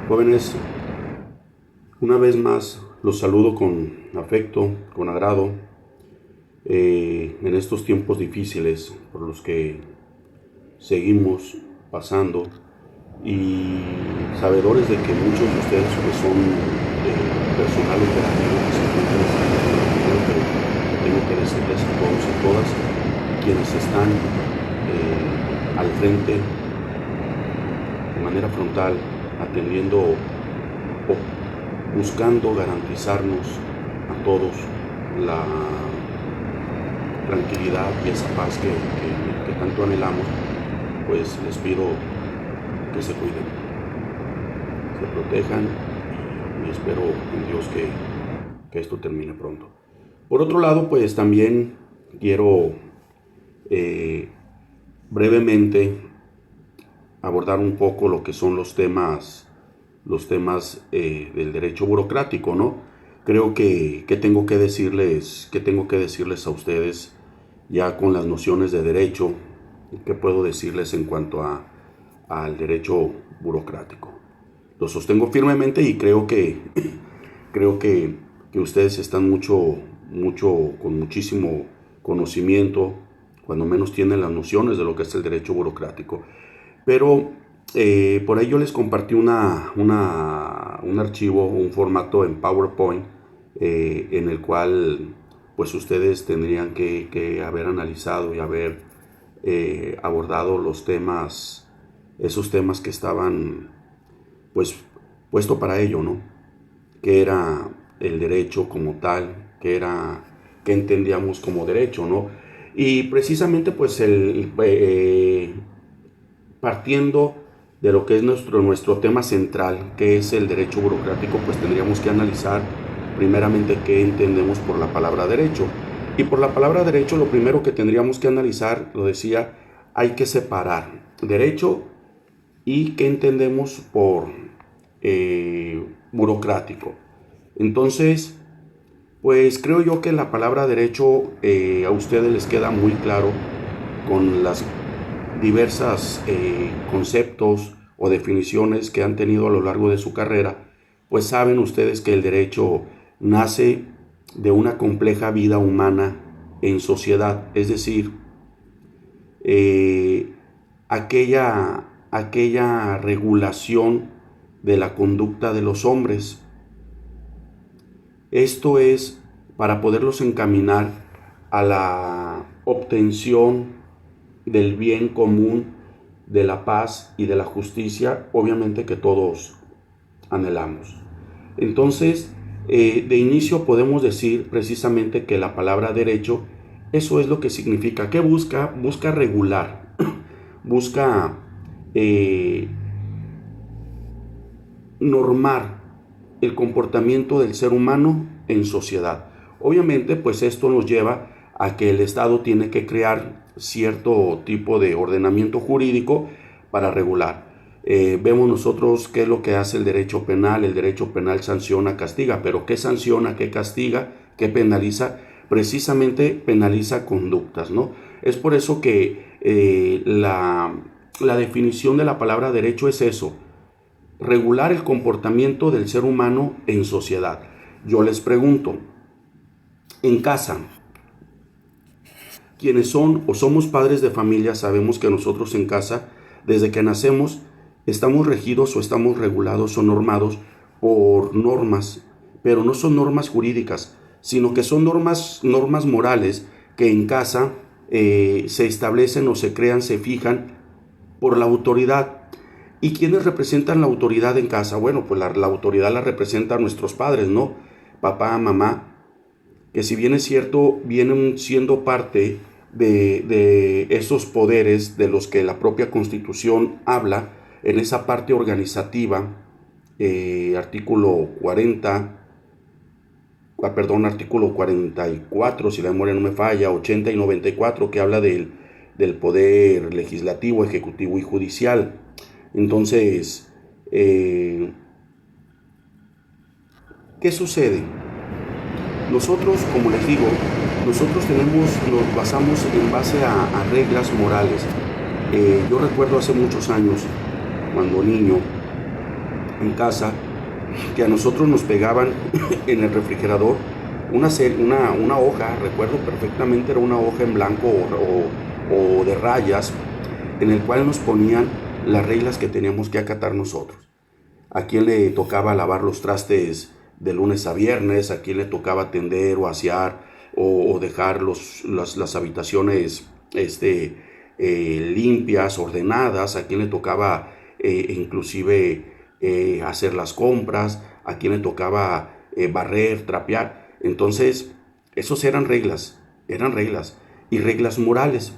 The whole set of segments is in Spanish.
Jóvenes, una vez más los saludo con afecto, con agrado, en estos tiempos difíciles por los que seguimos pasando y sabedores de que muchos de ustedes pues, son personal operativo que se encuentran en esta situación, pero tengo que decirles a todos y a todas quienes están al frente de manera frontal atendiendo o buscando garantizarnos a todos la tranquilidad y esa paz que tanto anhelamos, pues les pido que se cuiden, se protejan y espero en Dios que esto termine pronto. Por otro lado, pues también quiero brevemente abordar un poco lo que son los temas del derecho burocrático, ¿no? Creo que tengo que decirles a ustedes ya con las nociones de derecho, qué puedo decirles en cuanto al derecho burocrático. Lo sostengo firmemente y creo que ustedes están con muchísimo conocimiento, cuando menos tienen las nociones de lo que es el derecho burocrático. Pero por ahí yo les compartí un archivo, un formato en PowerPoint, en el cual pues ustedes tendrían que haber analizado y haber abordado esos temas que estaban pues puesto para ello, ¿no? Que era el derecho como tal, que entendíamos como derecho, ¿no? Y precisamente pues partiendo de lo que es nuestro tema central, que es el derecho burocrático, pues tendríamos que analizar primeramente qué entendemos por la palabra derecho. Y por la palabra derecho lo primero que tendríamos que analizar, lo decía, hay que separar derecho y qué entendemos por burocrático. Entonces, pues creo yo que la palabra derecho a ustedes les queda muy claro con las diversas conceptos o definiciones que han tenido a lo largo de su carrera, pues saben ustedes que el derecho nace de una compleja vida humana en sociedad, es decir, aquella regulación de la conducta de los hombres. Esto es para poderlos encaminar a la obtención del bien común, de la paz y de la justicia, obviamente que todos anhelamos. Entonces, de inicio podemos decir precisamente que la palabra derecho, eso es lo que significa. ¿Qué busca? Busca regular, busca normar el comportamiento del ser humano en sociedad. Obviamente, pues esto nos lleva a que el Estado tiene que crear cierto tipo de ordenamiento jurídico para regular. Vemos nosotros qué es lo que hace el derecho penal. El derecho penal sanciona, castiga, pero ¿qué sanciona, qué castiga, qué penaliza? Precisamente penaliza conductas, ¿no? Es por eso que la definición de la palabra derecho es eso: regular el comportamiento del ser humano en sociedad. Yo les pregunto, en casa, quienes son o somos padres de familia, sabemos que nosotros en casa, desde que nacemos, estamos regidos o estamos regulados o normados por normas, pero no son normas jurídicas, sino que son normas morales que en casa se establecen o se crean, se fijan por la autoridad. ¿Y quiénes representan la autoridad en casa? Bueno, pues la autoridad la representan nuestros padres, ¿no? Papá, mamá, que si bien es cierto, vienen siendo parte de esos poderes de los que la propia Constitución habla, en esa parte organizativa, artículo 44, si la memoria no me falla, 80 y 94, que habla del poder legislativo, ejecutivo y judicial. Entonces, ¿qué sucede? Nosotros, como les digo, nos basamos en base a reglas morales. Yo recuerdo hace muchos años, cuando niño, en casa que a nosotros nos pegaban en el refrigerador una hoja, recuerdo perfectamente, era una hoja en blanco o de rayas, en el cual nos ponían las reglas que teníamos que acatar nosotros. A quién le tocaba lavar los trastes de lunes a viernes, a quién le tocaba tender o asear o dejar las habitaciones limpias, ordenadas, a quién le tocaba inclusive hacer las compras, a quién le tocaba barrer, trapear. Entonces, esos eran reglas y reglas morales.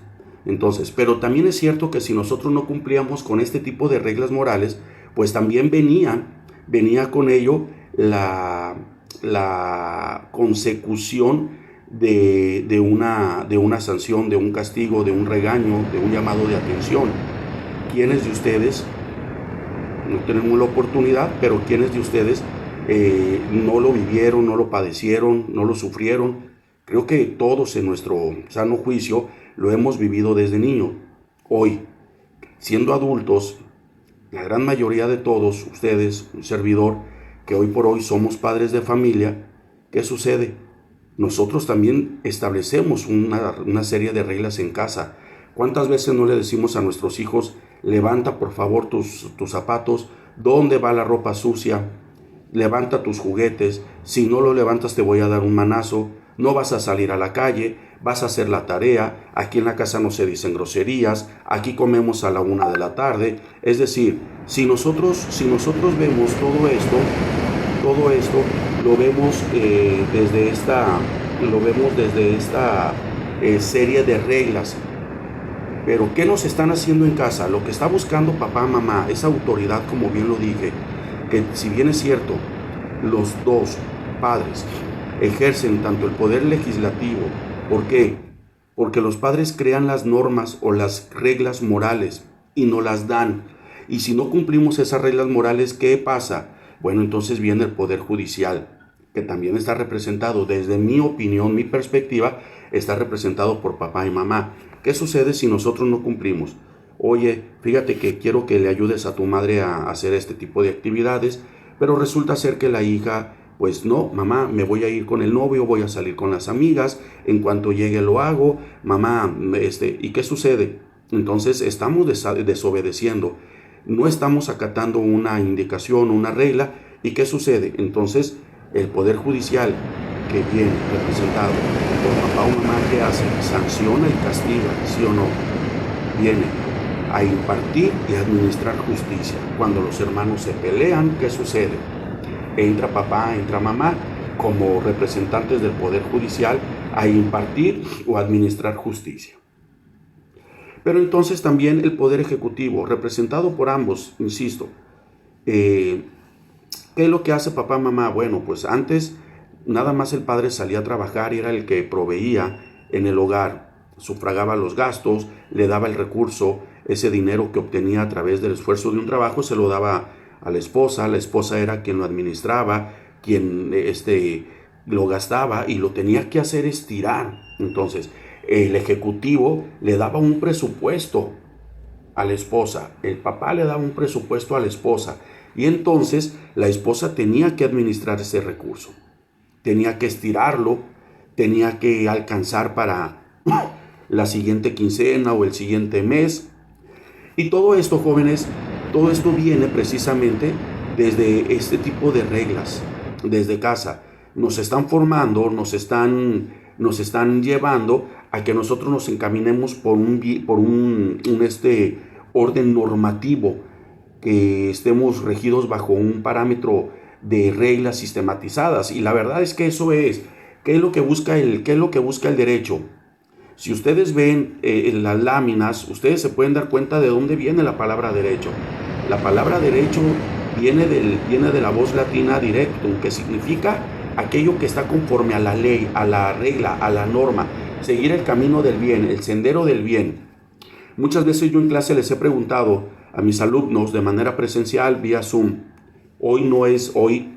Entonces, pero también es cierto que si nosotros no cumplíamos con este tipo de reglas morales, pues también venía con ello la consecución de una sanción, de un castigo, de un regaño, de un llamado de atención. ¿Quiénes de ustedes, no tenemos la oportunidad, pero quiénes de ustedes no lo vivieron, no lo padecieron, no lo sufrieron? Creo que todos en nuestro sano juicio lo hemos vivido desde niño. Hoy, siendo adultos, la gran mayoría de todos ustedes, un servidor, que hoy por hoy somos padres de familia, ¿qué sucede? Nosotros también establecemos una serie de reglas en casa. ¿Cuántas veces no le decimos a nuestros hijos, levanta por favor tus zapatos, dónde va la ropa sucia, levanta tus juguetes, si no lo levantas te voy a dar un manazo, no vas a salir a la calle, vas a hacer la tarea, aquí en la casa no se dicen groserías, aquí comemos a la 1 de la tarde. Es decir, si nosotros vemos todo esto lo vemos desde esta serie de reglas. Pero ¿qué nos están haciendo en casa? Lo que está buscando papá, mamá, esa autoridad, como bien lo dije, que si bien es cierto, los dos padres ejercen tanto el poder legislativo. ¿Por qué? Porque los padres crean las normas o las reglas morales y nos las dan. Y si no cumplimos esas reglas morales, ¿qué pasa? Bueno, entonces viene el poder judicial, que también está representado, desde mi opinión, mi perspectiva, está representado por papá y mamá. ¿Qué sucede si nosotros no cumplimos? Oye, fíjate que quiero que le ayudes a tu madre a hacer este tipo de actividades, pero resulta ser que la hija, pues no, mamá, me voy a ir con el novio, voy a salir con las amigas, en cuanto llegue lo hago, mamá, ¿y qué sucede? Entonces estamos desobedeciendo, no estamos acatando una indicación, una regla, ¿y qué sucede? Entonces el poder judicial, que viene representado por papá o mamá, ¿qué hace? Sanciona y castiga, ¿sí o no? Viene a impartir y administrar justicia. Cuando los hermanos se pelean, ¿qué sucede? Entra papá, entra mamá, como representantes del poder judicial, a impartir o administrar justicia. Pero entonces también el poder ejecutivo, representado por ambos, insisto. ¿Qué es lo que hace papá, mamá? Bueno, pues antes nada más el padre salía a trabajar y era el que proveía en el hogar, sufragaba los gastos, le daba el recurso, ese dinero que obtenía a través del esfuerzo de un trabajo se lo daba a la esposa era quien lo administraba, quien lo gastaba y lo tenía que hacer estirar. Entonces, el ejecutivo le daba un presupuesto a la esposa, el papá le daba un presupuesto a la esposa y entonces la esposa tenía que administrar ese recurso, tenía que estirarlo, tenía que alcanzar para la siguiente quincena o el siguiente mes. Y todo esto, jóvenes, todo esto viene precisamente desde este tipo de reglas, desde casa. Nos están formando, nos están llevando a que nosotros nos encaminemos por un orden normativo, que estemos regidos bajo un parámetro de reglas sistematizadas. Y la verdad es que eso es, ¿qué es lo que busca el derecho? Si ustedes ven en las láminas, ustedes se pueden dar cuenta de dónde viene la palabra derecho. La palabra derecho viene de la voz latina directum, que significa aquello que está conforme a la ley, a la regla, a la norma, seguir el camino del bien, el sendero del bien. Muchas veces yo en clase les he preguntado a mis alumnos de manera presencial vía Zoom. Hoy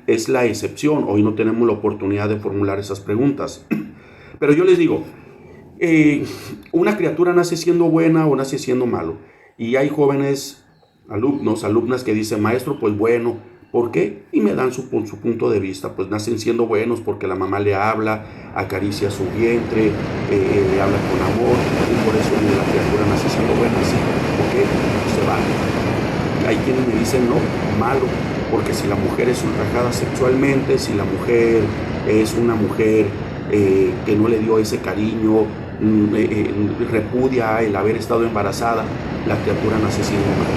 es la excepción, hoy no tenemos la oportunidad de formular esas preguntas. Pero yo les digo, una criatura nace siendo buena o nace siendo malo. Y hay jóvenes alumnas que dicen, maestro, pues bueno, ¿Por qué? Y me dan su punto de vista. Pues nacen siendo buenos porque la mamá le habla, acaricia su vientre, le habla con amor, y por eso la criatura nace siendo buena. Sí, ¿por qué? Pues se vale. Hay quienes me dicen, no, malo, porque si la mujer es ultrajada sexualmente, si la mujer es una mujer que no le dio ese cariño, repudia el haber estado embarazada, la criatura nace siendo mala.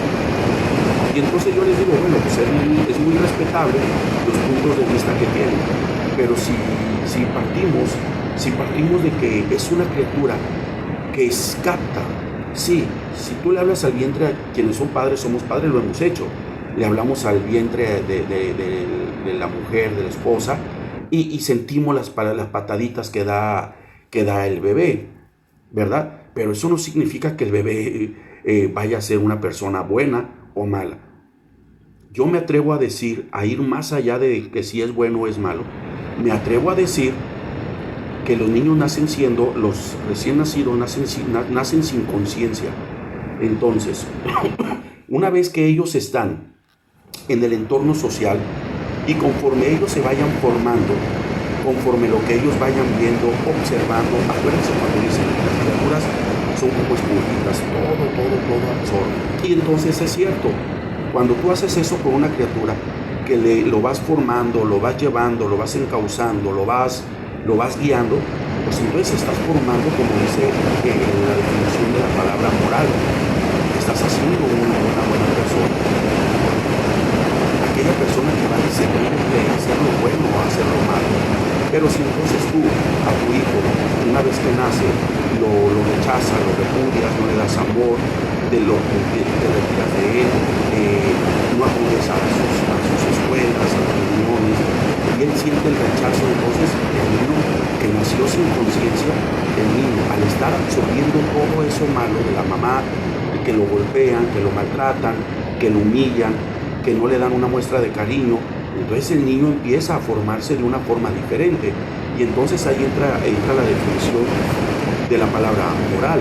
Y entonces yo les digo, bueno, pues es muy respetable los puntos de vista que tienen, pero si partimos de que es una criatura que escapa, sí, si tú le hablas al vientre, a quienes son padres, somos padres, lo hemos hecho, le hablamos al vientre de la mujer, de la esposa, y sentimos las pataditas que da el bebé, ¿verdad? Pero eso no significa que el bebé vaya a ser una persona buena o mala. Yo me atrevo a decir, a ir más allá de que si es bueno o es malo. Me atrevo a decir que los niños nacen siendo, los recién nacidos nacen sin conciencia. Entonces, una vez que ellos están en el entorno social y conforme ellos se vayan formando, conforme lo que ellos vayan viendo, observando, acuérdense cuando dicen las criaturas son como esponjitas, todo absorbe. Y entonces es cierto, cuando tú haces eso con una criatura, que lo vas formando, lo vas llevando, lo vas encauzando, lo vas guiando, pues entonces estás formando, como dice en la definición de la palabra moral, estás haciendo una buena persona. Aquella persona que va a discernir entre hacer lo bueno o hacer lo malo. Pero si entonces tú a tu hijo, una vez que nace, lo rechazas, lo repudias, no le das amor, te retiras de él, no acudes a sus escuelas, a sus reuniones, y él siente el rechazo, entonces el niño que nació sin conciencia, el niño al estar absorbiendo todo eso malo de la mamá, que lo golpean, que lo maltratan, que lo humillan, que no le dan una muestra de cariño, entonces el niño empieza a formarse de una forma diferente. Y entonces ahí entra la definición de la palabra moral.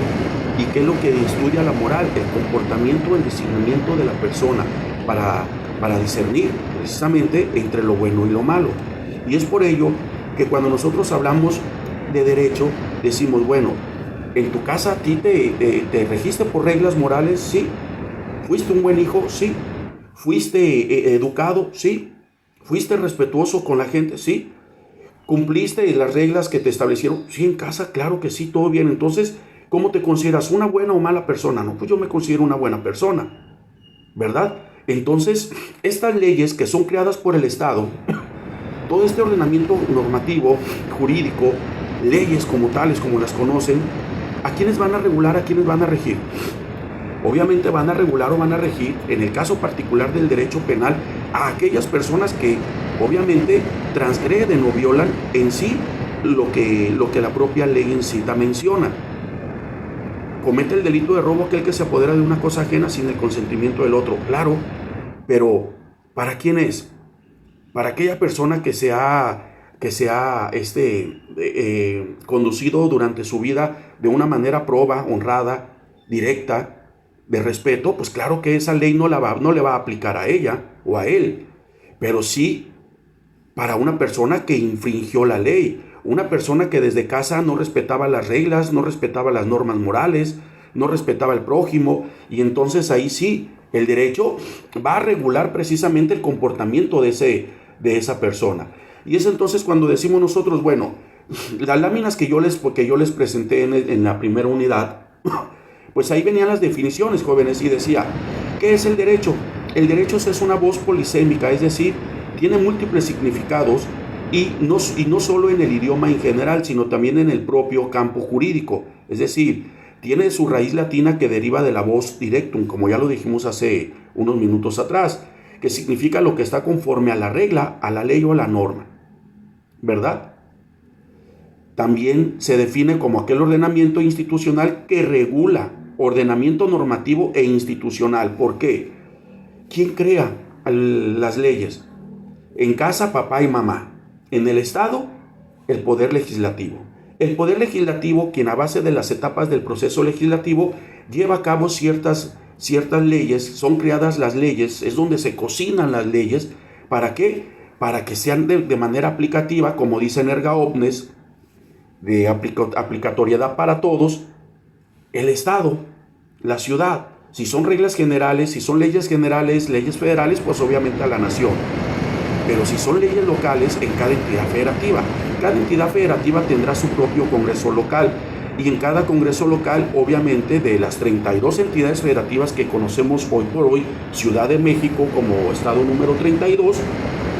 ¿Y qué es lo que estudia la moral? El comportamiento, el discernimiento de la persona para discernir precisamente entre lo bueno y lo malo. Y es por ello que cuando nosotros hablamos de derecho, decimos, bueno, en tu casa a ti te registe por reglas morales, sí. ¿Fuiste un buen hijo? Sí. ¿Fuiste educado? Sí. ¿Fuiste respetuoso con la gente? Sí. ¿Cumpliste las reglas que te establecieron? Sí, en casa, claro que sí, todo bien. Entonces, ¿cómo te consideras? ¿Una buena o mala persona? No, pues yo me considero una buena persona, ¿verdad? Entonces, estas leyes que son creadas por el Estado, todo este ordenamiento normativo, jurídico, leyes como tales, como las conocen, ¿a quiénes van a regular? ¿A quiénes van a regir? Obviamente van a regular o van a regir, en el caso particular del derecho penal, a aquellas personas que obviamente transgreden o violan en sí lo que la propia ley en cita menciona. Comete el delito de robo aquel que se apodera de una cosa ajena sin el consentimiento del otro. Claro, pero ¿para quién es? Para aquella persona que se ha conducido durante su vida de una manera proba, honrada, directa, de respeto, pues claro que esa ley no le va a aplicar a ella o a él, pero sí para una persona que infringió la ley, una persona que desde casa no respetaba las reglas, no respetaba las normas morales, no respetaba al prójimo, y entonces ahí sí, el derecho va a regular precisamente el comportamiento de esa persona. Y es entonces cuando decimos nosotros, bueno, las láminas que yo les presenté en la primera unidad, pues ahí venían las definiciones, jóvenes, y decía, ¿qué es el derecho? El derecho es una voz polisémica, es decir, tiene múltiples significados y no solo en el idioma en general, sino también en el propio campo jurídico. Es decir, tiene su raíz latina que deriva de la voz directum, como ya lo dijimos hace unos minutos atrás, que significa lo que está conforme a la regla, a la ley o a la norma, ¿verdad? También se define como aquel ordenamiento institucional que regula, ordenamiento normativo e institucional. ¿Por qué? ¿Quién crea las leyes? En casa, papá y mamá. En el Estado, el Poder Legislativo. El Poder Legislativo, quien a base de las etapas del proceso legislativo lleva a cabo ciertas leyes, son creadas las leyes, es donde se cocinan las leyes ¿Para qué? Para que sean de manera aplicativa, como dicen erga omnes, de aplicatoriedad para todos, el Estado, la ciudad. Si son reglas generales, si son leyes generales, leyes federales, pues obviamente a la nación. Pero si son leyes locales, en cada entidad federativa. Cada entidad federativa tendrá su propio congreso local. Y en cada congreso local, obviamente, de las 32 entidades federativas que conocemos hoy por hoy, Ciudad de México como estado número 32,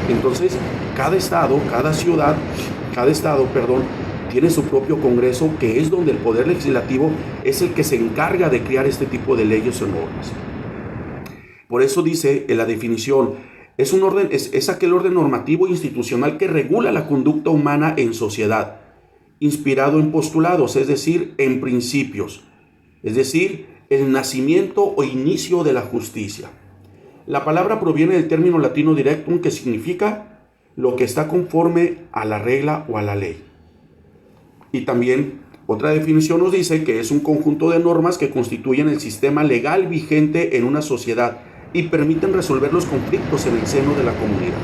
entonces cada estado, tiene su propio congreso, que es donde el poder legislativo es el que se encarga de crear este tipo de leyes o normas. Por eso dice en la definición, es aquel orden normativo institucional que regula la conducta humana en sociedad, inspirado en postulados, es decir, en principios, es decir, el nacimiento o inicio de la justicia. La palabra proviene del término latino directum, que significa lo que está conforme a la regla o a la ley. Y también otra definición nos dice que es un conjunto de normas que constituyen el sistema legal vigente en una sociedad y permiten resolver los conflictos en el seno de la comunidad.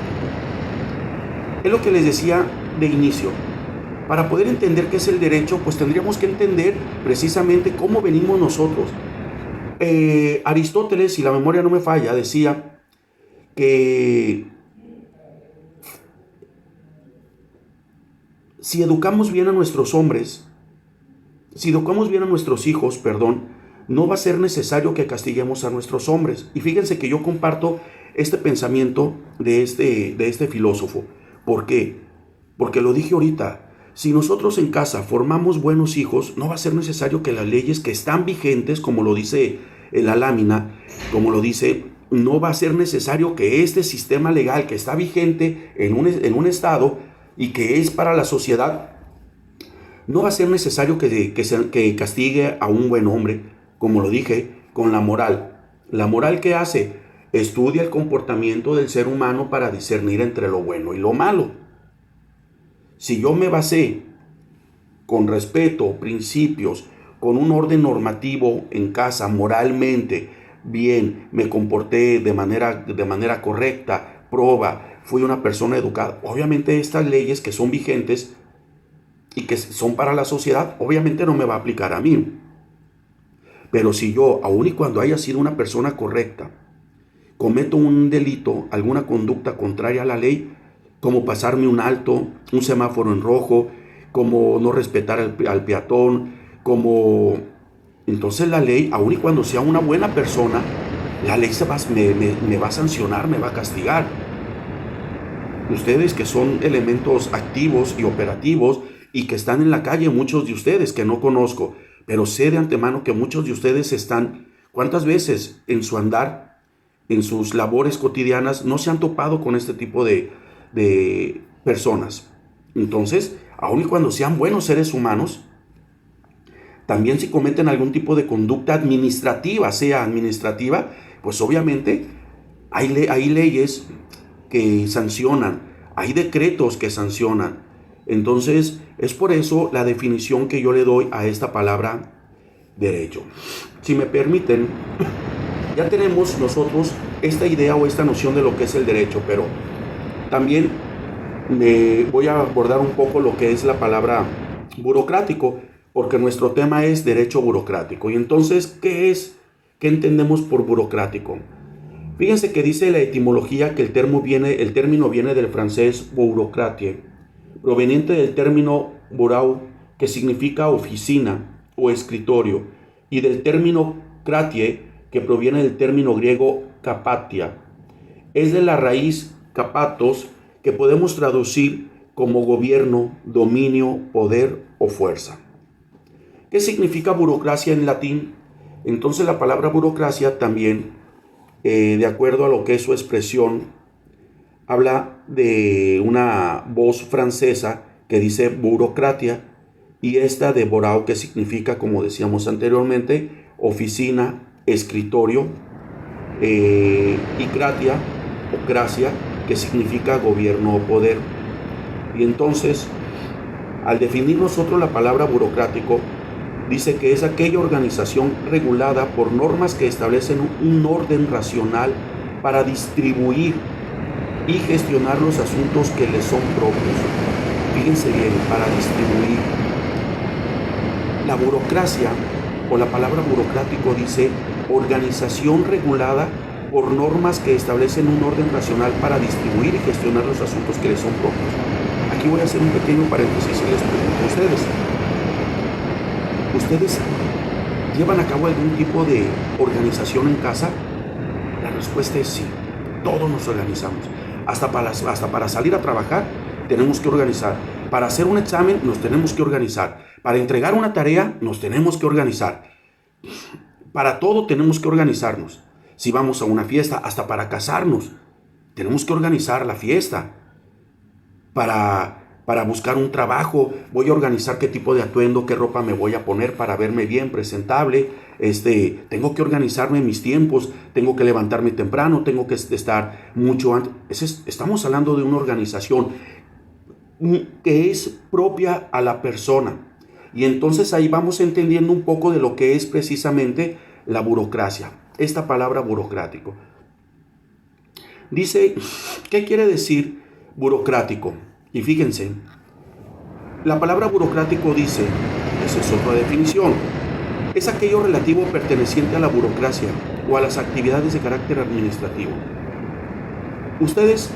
Es lo que les decía de inicio. Para poder entender qué es el derecho, pues tendríamos que entender precisamente cómo venimos nosotros. Aristóteles, si la memoria no me falla, decía que si educamos bien a nuestros hombres, si educamos bien a nuestros hijos, no va a ser necesario que castiguemos a nuestros hombres. Y fíjense que yo comparto este pensamiento de este filósofo. ¿Por qué? Porque lo dije ahorita. Si nosotros en casa formamos buenos hijos, no va a ser necesario que las leyes que están vigentes, como lo dice en la lámina, no va a ser necesario que este sistema legal que está vigente en un estado y que es para la sociedad, no va a ser necesario que castigue a un buen hombre, como lo dije, con la moral. ¿La moral qué hace? Estudia el comportamiento del ser humano para discernir entre lo bueno y lo malo. Si yo me basé con respeto, principios, con un orden normativo en casa, moralmente, bien, me comporté de manera correcta, fui una persona educada, obviamente estas leyes que son vigentes y que son para la sociedad, obviamente no me va a aplicar a mí. Pero si yo, aun y cuando haya sido una persona correcta, cometo un delito, alguna conducta contraria a la ley, como pasarme un alto, un semáforo en rojo, como no respetar al peatón, entonces la ley, aun y cuando sea una buena persona, la ley me va a sancionar, me va a castigar. Ustedes que son elementos activos y operativos y que están en la calle, muchos de ustedes que no conozco, pero sé de antemano que muchos de ustedes están, ¿cuántas veces en su andar, en sus labores cotidianas, no se han topado con este tipo de personas? Entonces, aun y cuando sean buenos seres humanos, también si cometen algún tipo de conducta administrativa, pues obviamente hay leyes que sancionan, hay decretos que sancionan. Entonces, es por eso la definición que yo le doy a esta palabra derecho. Si me permiten, ya tenemos nosotros esta idea o esta noción de lo que es el derecho, pero también voy a abordar un poco lo que es la palabra burocrático, porque nuestro tema es derecho burocrático. Y entonces, ¿qué entendemos por burocrático? Fíjense que dice la etimología que el término viene del francés bureaucratie, proveniente del término bureau, que significa oficina o escritorio, y del término kratie, que proviene del término griego kapatia. Es de la raíz kapatos, que podemos traducir como gobierno, dominio, poder o fuerza. ¿Qué significa burocracia en latín? Entonces la palabra burocracia también, de acuerdo a lo que es su expresión, habla de una voz francesa que dice burocratia, y esta de borao, que significa, como decíamos anteriormente, oficina, escritorio, y kratia o gracia, que significa gobierno o poder. Y entonces, al definir nosotros la palabra burocrático, dice que es aquella organización regulada por normas que establecen un orden racional para distribuir y gestionar los asuntos que les son propios. Fíjense bien, para distribuir. La burocracia, o la palabra burocrático dice organización regulada por normas que establecen un orden racional para distribuir y gestionar los asuntos que les son propios. Aquí voy a hacer un pequeño paréntesis y les pregunto a ustedes. ¿Ustedes llevan a cabo algún tipo de organización en casa? La respuesta es sí. Todos nos organizamos. Hasta para salir a trabajar tenemos que organizar. Para hacer un examen nos tenemos que organizar. Para entregar una tarea nos tenemos que organizar. Para todo tenemos que organizarnos. Si vamos a una fiesta, hasta para casarnos, tenemos que organizar la fiesta. Para buscar un trabajo, voy a organizar qué tipo de atuendo, qué ropa me voy a poner para verme bien, presentable. Tengo que organizarme mis tiempos, tengo que levantarme temprano, tengo que estar mucho antes. Estamos hablando de una organización que es propia a la persona. Y entonces ahí vamos entendiendo un poco de lo que es precisamente la burocracia. Esta palabra burocrático. Dice, ¿qué quiere decir burocrático? Y fíjense, la palabra burocrático dice, esa es otra definición, es aquello relativo perteneciente a la burocracia o a las actividades de carácter administrativo. Ustedes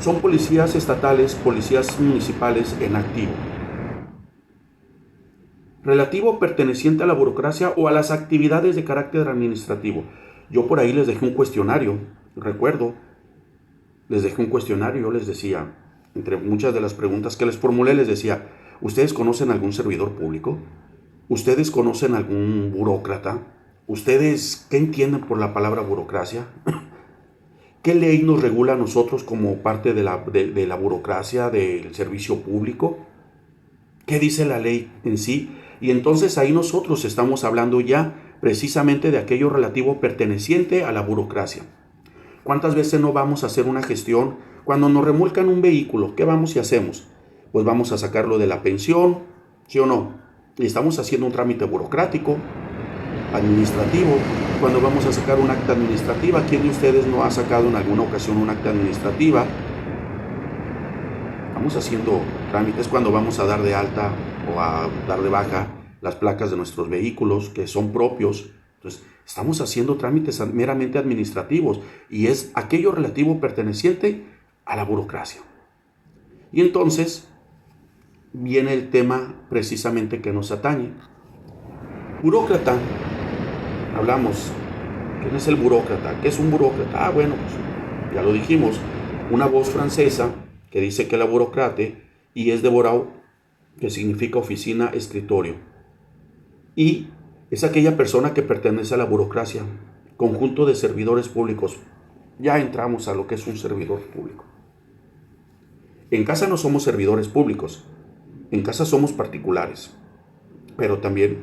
son policías estatales, policías municipales en activo. Relativo perteneciente a la burocracia o a las actividades de carácter administrativo. Yo por ahí les dejé un cuestionario, recuerdo, les dejé un cuestionario, yo les decía, entre muchas de las preguntas que les formulé, les decía, ¿ustedes conocen algún servidor público? ¿Ustedes conocen algún burócrata? ¿Ustedes qué entienden por la palabra burocracia? ¿Qué ley nos regula a nosotros como parte de la burocracia del servicio público? ¿Qué dice la ley en sí? Y entonces ahí nosotros estamos hablando ya precisamente de aquello relativo perteneciente a la burocracia. ¿Cuántas veces no vamos a hacer una gestión? Cuando nos remolcan un vehículo, ¿qué vamos y hacemos? Pues vamos a sacarlo de la pensión, ¿sí o no? Y estamos haciendo un trámite burocrático, administrativo. Cuando vamos a sacar un acta administrativa, ¿quién de ustedes no ha sacado en alguna ocasión un acta administrativa? Estamos haciendo trámites cuando vamos a dar de alta o a dar de baja las placas de nuestros vehículos que son propios. Entonces, estamos haciendo trámites meramente administrativos y es aquello relativo perteneciente a la burocracia. Y entonces viene el tema precisamente que nos atañe. Burócrata, hablamos, ¿quién es el burócrata? ¿Qué es un burócrata? Bueno, pues ya lo dijimos, una voz francesa que dice que la burócrate y es de bureau, que significa oficina, escritorio. Y es aquella persona que pertenece a la burocracia, conjunto de servidores públicos. Ya entramos a lo que es un servidor público. En casa no somos servidores públicos, en casa somos particulares, pero también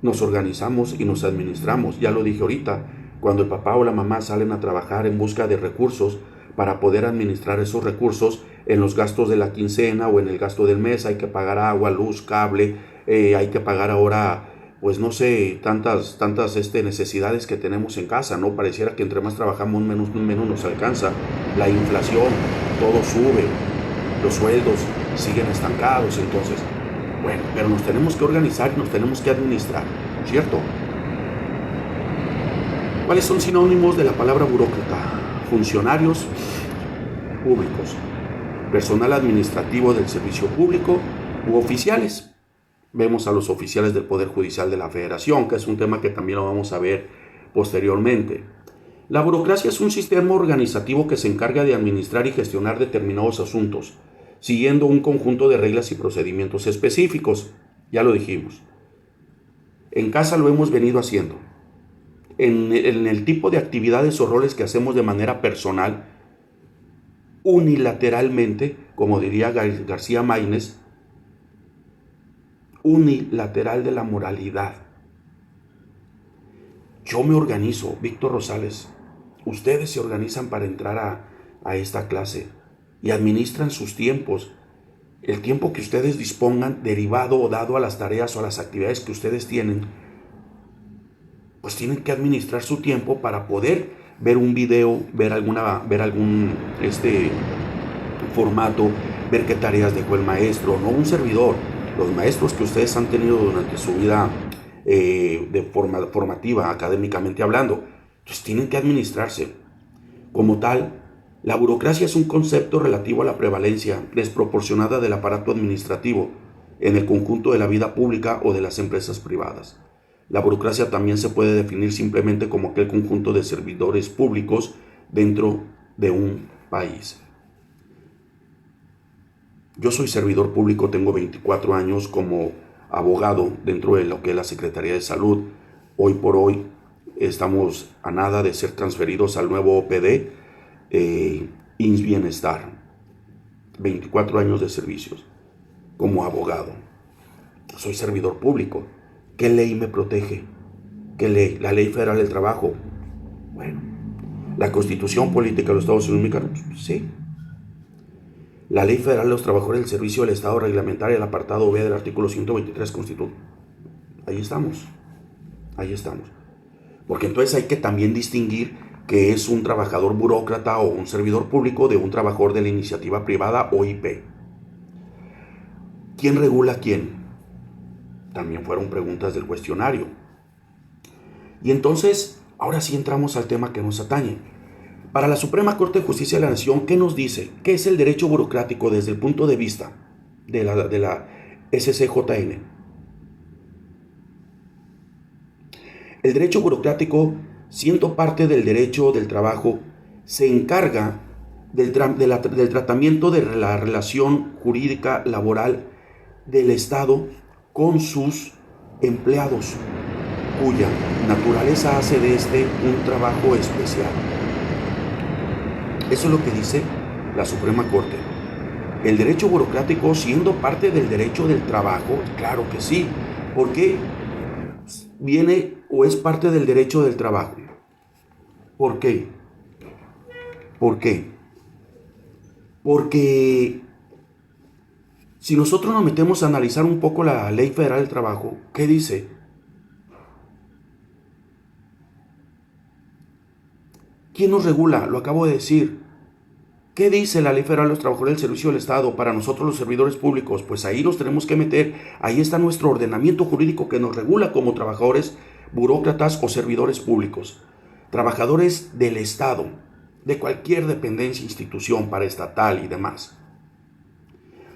nos organizamos y nos administramos. Ya lo dije ahorita, cuando el papá o la mamá salen a trabajar en busca de recursos para poder administrar esos recursos en los gastos de la quincena o en el gasto del mes, hay que pagar agua, luz, cable, hay que pagar ahora, pues no sé, tantas necesidades que tenemos en casa, ¿no? Pareciera que entre más trabajamos menos nos alcanza. La inflación, todo sube, los sueldos siguen estancados, entonces, bueno, pero nos tenemos que organizar y nos tenemos que administrar, ¿cierto? ¿Cuáles son sinónimos de la palabra burócrata? Funcionarios públicos, personal administrativo del servicio público u oficiales. Vemos a los oficiales del Poder Judicial de la Federación, que es un tema que también lo vamos a ver posteriormente. La burocracia es un sistema organizativo que se encarga de administrar y gestionar determinados asuntos, siguiendo un conjunto de reglas y procedimientos específicos. Ya lo dijimos. En casa lo hemos venido haciendo. En el tipo de actividades o roles que hacemos de manera personal, unilateralmente, como diría García Maínez, unilateral de la moralidad. Yo me organizo, Víctor Rosales, ustedes se organizan para entrar a esta clase y administran sus tiempos, el tiempo que ustedes dispongan derivado o dado a las tareas o a las actividades que ustedes tienen, pues tienen que administrar su tiempo para poder ver un video, ver algún formato, ver qué tareas dejó el maestro, no un servidor. Los maestros que ustedes han tenido durante su vida formativa, académicamente hablando, pues tienen que administrarse. Como tal, la burocracia es un concepto relativo a la prevalencia desproporcionada del aparato administrativo en el conjunto de la vida pública o de las empresas privadas. La burocracia también se puede definir simplemente como aquel conjunto de servidores públicos dentro de un país. Yo soy servidor público, tengo 24 años como abogado dentro de lo que es la Secretaría de Salud. Hoy por hoy estamos a nada de ser transferidos al nuevo OPD, INS Bienestar. 24 años de servicios como abogado. Soy servidor público. ¿Qué ley me protege? ¿Qué ley? La Ley Federal del Trabajo. Bueno, la Constitución Política de los Estados Unidos Mexicanos. Sí. La Ley Federal de los Trabajadores del Servicio del Estado reglamentaria, el apartado B del artículo 123 Constitución. Ahí estamos. Ahí estamos. Porque entonces hay que también distinguir que es un trabajador burócrata o un servidor público de un trabajador de la iniciativa privada o IP. ¿Quién regula a quién? También fueron preguntas del cuestionario. Y entonces, ahora sí entramos al tema que nos atañe. Para la Suprema Corte de Justicia de la Nación, ¿qué nos dice? ¿Qué es el derecho burocrático desde el punto de vista de la SCJN? El derecho burocrático, siendo parte del derecho del trabajo, se encarga del tratamiento de la relación jurídica laboral del Estado con sus empleados, cuya naturaleza hace de este un trabajo especial. Eso es lo que dice la Suprema Corte. El derecho burocrático siendo parte del derecho del trabajo, claro que sí, porque viene o es parte del derecho del trabajo. ¿Por qué? ¿Por qué? Porque si nosotros nos metemos a analizar un poco la Ley Federal del Trabajo, ¿qué dice? ¿Quién nos regula? Lo acabo de decir. ¿Qué dice la Ley Federal de los Trabajadores del Servicio del Estado para nosotros los servidores públicos? Pues ahí nos tenemos que meter, ahí está nuestro ordenamiento jurídico que nos regula como trabajadores, burócratas o servidores públicos. Trabajadores del Estado, de cualquier dependencia, institución, paraestatal y demás.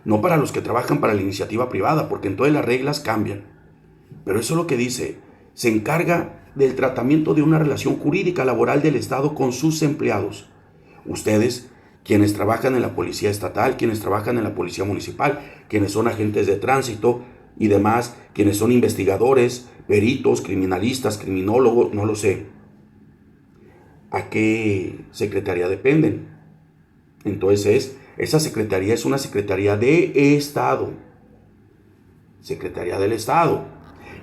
No para los que trabajan para la iniciativa privada, porque entonces las reglas cambian. Pero eso es lo que dice, se encarga del tratamiento de una relación jurídica laboral del Estado con sus empleados. Ustedes, quienes trabajan en la policía estatal, quienes trabajan en la policía municipal, quienes son agentes de tránsito y demás, quienes son investigadores, peritos, criminalistas, criminólogos, no lo sé. ¿A qué secretaría dependen? Entonces esa secretaría es una secretaría de Estado. Secretaría del Estado.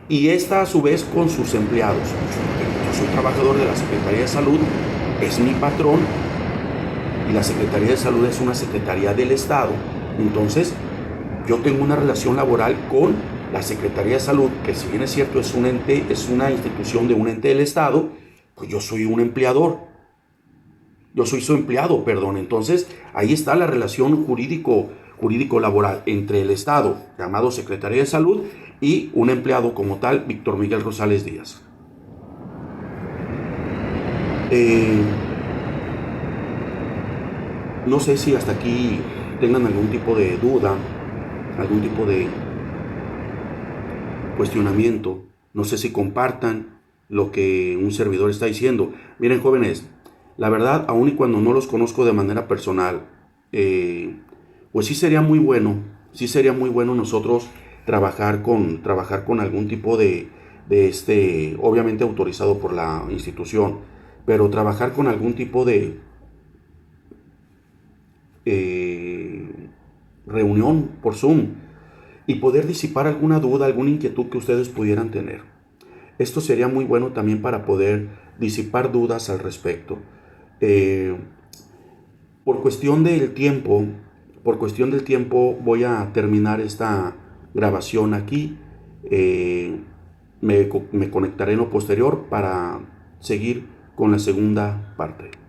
Y esta a su vez con sus empleados. Yo soy trabajador de la Secretaría de Salud, es mi patrón, y la Secretaría de Salud es una secretaría del Estado. Entonces, yo tengo una relación laboral con la Secretaría de Salud, que si bien es cierto es un ente, es una institución de un ente del Estado, pues yo soy un empleador. Yo soy su empleado, perdón. Entonces, ahí está la relación jurídico-laboral entre el Estado, llamado Secretaría de Salud, y un empleado como tal, Víctor Miguel Rosales Díaz. No sé si hasta aquí tengan algún tipo de duda, algún tipo de cuestionamiento. No sé si compartan lo que un servidor está diciendo. Miren, jóvenes, la verdad, aun y cuando no los conozco de manera personal, pues sí sería muy bueno nosotros trabajar con algún tipo de obviamente autorizado por la institución, pero trabajar con algún tipo de reunión por Zoom y poder disipar alguna duda, alguna inquietud que ustedes pudieran tener. Esto sería muy bueno también para poder disipar dudas al respecto. Por cuestión del tiempo voy a terminar esta grabación aquí. Me conectaré en lo posterior para seguir con la segunda parte.